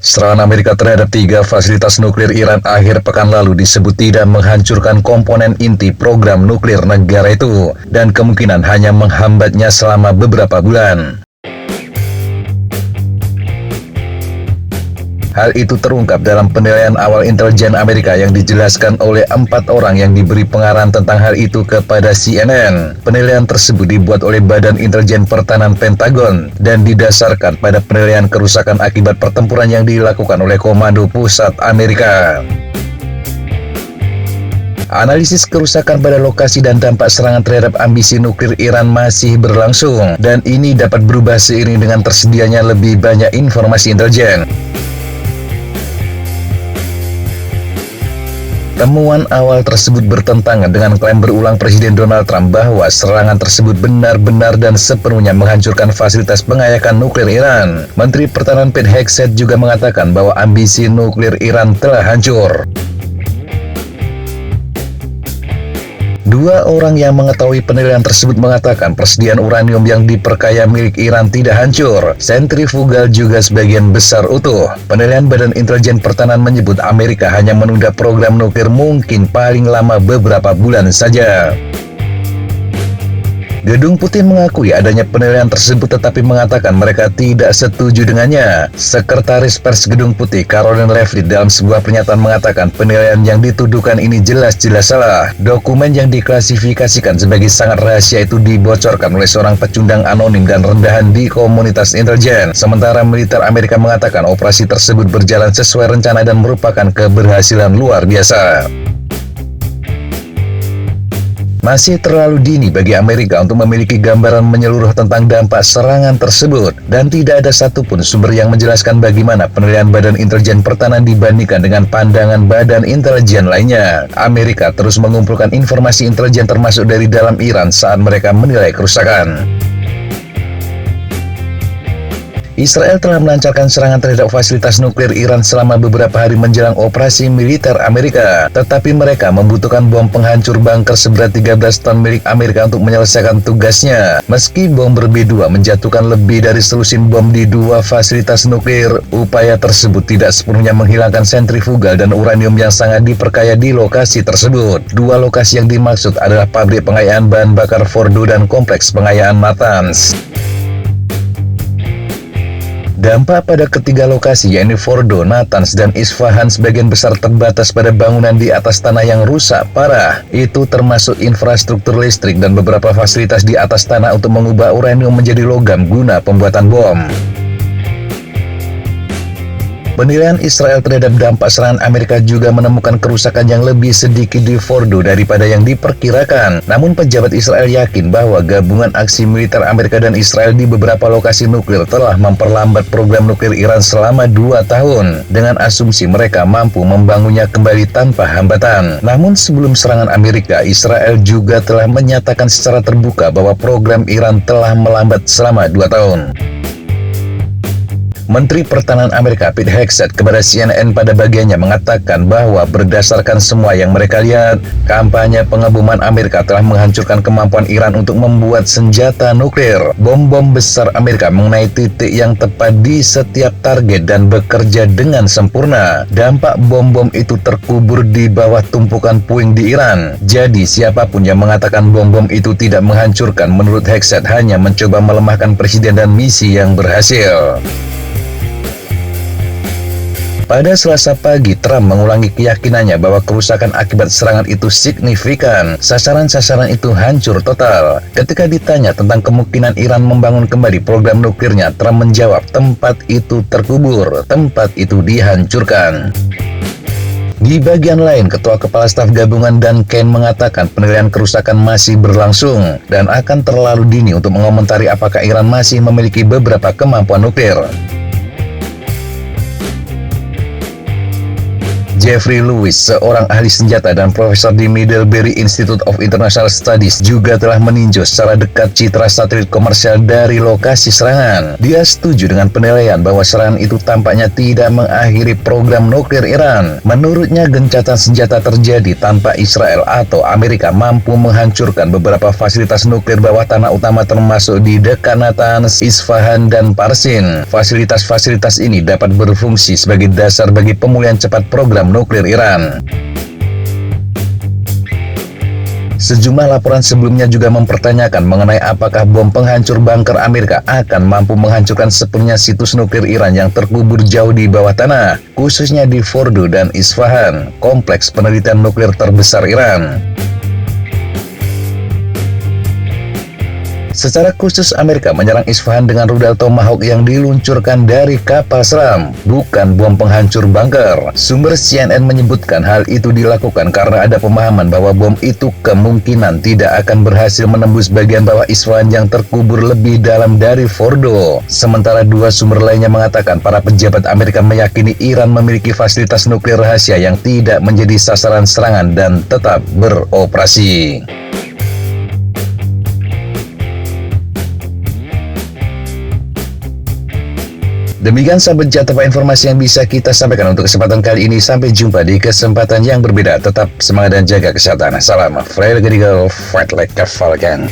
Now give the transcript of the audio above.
Serangan Amerika terhadap 3 fasilitas nuklir Iran akhir pekan lalu disebut tidak menghancurkan komponen inti program nuklir negara itu, dan kemungkinan hanya menghambatnya selama beberapa bulan. Hal itu terungkap dalam penilaian awal intelijen Amerika yang dijelaskan oleh 4 orang yang diberi pengarahan tentang hal itu kepada CNN. Penilaian tersebut dibuat oleh Badan Intelijen Pertahanan Pentagon dan didasarkan pada penilaian kerusakan akibat pertempuran yang dilakukan oleh Komando Pusat Amerika. Analisis kerusakan pada lokasi dan dampak serangan terhadap ambisi nuklir Iran masih berlangsung, dan ini dapat berubah seiring dengan tersedianya lebih banyak informasi intelijen. Temuan awal tersebut bertentangan dengan klaim berulang Presiden Donald Trump bahwa serangan tersebut benar-benar dan sepenuhnya menghancurkan fasilitas pengayakan nuklir Iran. Menteri Pertahanan Pete Hegseth juga mengatakan bahwa ambisi nuklir Iran telah hancur. 2 orang yang mengetahui penilaian tersebut mengatakan persediaan uranium yang diperkaya milik Iran tidak hancur. Sentrifugal juga sebagian besar utuh. Penilaian Badan Intelijen Pertahanan menyebut Amerika hanya menunda program nuklir mungkin paling lama beberapa bulan saja. Gedung Putih mengakui adanya penilaian tersebut tetapi mengatakan mereka tidak setuju dengannya. Sekretaris Pers Gedung Putih Caroline Leavitt dalam sebuah pernyataan mengatakan penilaian yang dituduhkan ini jelas-jelas salah. Dokumen yang diklasifikasikan sebagai sangat rahasia itu dibocorkan oleh seorang pecundang anonim dan rendahan di komunitas intelijen. Sementara militer Amerika mengatakan operasi tersebut berjalan sesuai rencana dan merupakan keberhasilan luar biasa. Masih terlalu dini bagi Amerika untuk memiliki gambaran menyeluruh tentang dampak serangan tersebut, dan tidak ada satupun sumber yang menjelaskan bagaimana penilaian Badan Intelijen Pertahanan dibandingkan dengan pandangan badan intelijen lainnya. Amerika terus mengumpulkan informasi intelijen termasuk dari dalam Iran saat mereka menilai kerusakan. Israel telah melancarkan serangan terhadap fasilitas nuklir Iran selama beberapa hari menjelang operasi militer Amerika. Tetapi mereka membutuhkan bom penghancur bunker seberat 13 ton milik Amerika untuk menyelesaikan tugasnya. Meski bomber B-2 menjatuhkan lebih dari selusin bom di 2 fasilitas nuklir, upaya tersebut tidak sepenuhnya menghilangkan sentrifugal dan uranium yang sangat diperkaya di lokasi tersebut. 2 lokasi yang dimaksud adalah pabrik pengayaan bahan bakar Fordo dan kompleks pengayaan Natanz. Dampak pada ketiga lokasi, yakni Fordo, Natanz, dan Isfahan, sebagian besar terbatas pada bangunan di atas tanah yang rusak parah. Itu termasuk infrastruktur listrik dan beberapa fasilitas di atas tanah untuk mengubah uranium menjadi logam guna pembuatan bom. Penilaian Israel terhadap dampak serangan Amerika juga menemukan kerusakan yang lebih sedikit di Fordo daripada yang diperkirakan. Namun pejabat Israel yakin bahwa gabungan aksi militer Amerika dan Israel di beberapa lokasi nuklir telah memperlambat program nuklir Iran selama 2 tahun, dengan asumsi mereka mampu membangunnya kembali tanpa hambatan. Namun sebelum serangan Amerika, Israel juga telah menyatakan secara terbuka bahwa program Iran telah melambat selama 2 tahun. Menteri Pertahanan Amerika Pete Hegseth kepada CNN pada bagiannya mengatakan bahwa berdasarkan semua yang mereka lihat, kampanye pengeboman Amerika telah menghancurkan kemampuan Iran untuk membuat senjata nuklir. Bom-bom besar Amerika mengenai titik yang tepat di setiap target dan bekerja dengan sempurna. Dampak bom-bom itu terkubur di bawah tumpukan puing di Iran. Jadi siapapun yang mengatakan bom-bom itu tidak menghancurkan, menurut Hegseth hanya mencoba melemahkan presiden dan misi yang berhasil. Pada Selasa pagi, Trump mengulangi keyakinannya bahwa kerusakan akibat serangan itu signifikan. Sasaran-sasaran itu hancur total. Ketika ditanya tentang kemungkinan Iran membangun kembali program nuklirnya, Trump menjawab, tempat itu terkubur, tempat itu dihancurkan. Di bagian lain, Ketua Kepala Staf Gabungan Dan Kane mengatakan penilaian kerusakan masih berlangsung dan akan terlalu dini untuk mengomentari apakah Iran masih memiliki beberapa kemampuan nuklir. Jeffrey Lewis, seorang ahli senjata dan profesor di Middlebury Institute of International Studies, juga telah meninjau secara dekat citra satelit komersial dari lokasi serangan. Dia setuju dengan penilaian bahwa serangan itu tampaknya tidak mengakhiri program nuklir Iran. Menurutnya, gencatan senjata terjadi tanpa Israel atau Amerika mampu menghancurkan beberapa fasilitas nuklir bawah tanah utama, termasuk di dekat Natanz, Isfahan, dan Parsin. Fasilitas-fasilitas ini dapat berfungsi sebagai dasar bagi pemulihan cepat program nuklir Iran. Sejumlah laporan sebelumnya juga mempertanyakan mengenai apakah bom penghancur bunker Amerika akan mampu menghancurkan sepenuhnya situs nuklir Iran yang terkubur jauh di bawah tanah, khususnya di Fordo dan Isfahan, kompleks penelitian nuklir terbesar Iran. Secara khusus, Amerika menyerang Isfahan dengan rudal Tomahawk yang diluncurkan dari kapal selam, bukan bom penghancur bunker. Sumber CNN menyebutkan hal itu dilakukan karena ada pemahaman bahwa bom itu kemungkinan tidak akan berhasil menembus bagian bawah Isfahan yang terkubur lebih dalam dari Fordo. Sementara dua sumber lainnya mengatakan para pejabat Amerika meyakini Iran memiliki fasilitas nuklir rahasia yang tidak menjadi sasaran serangan dan tetap beroperasi. Demikian sahabat Jatapa informasi yang bisa kita sampaikan untuk kesempatan kali ini. Sampai jumpa di kesempatan yang berbeda. Tetap semangat dan jaga kesehatan. Salam Freddy Girl, fight like a falcon.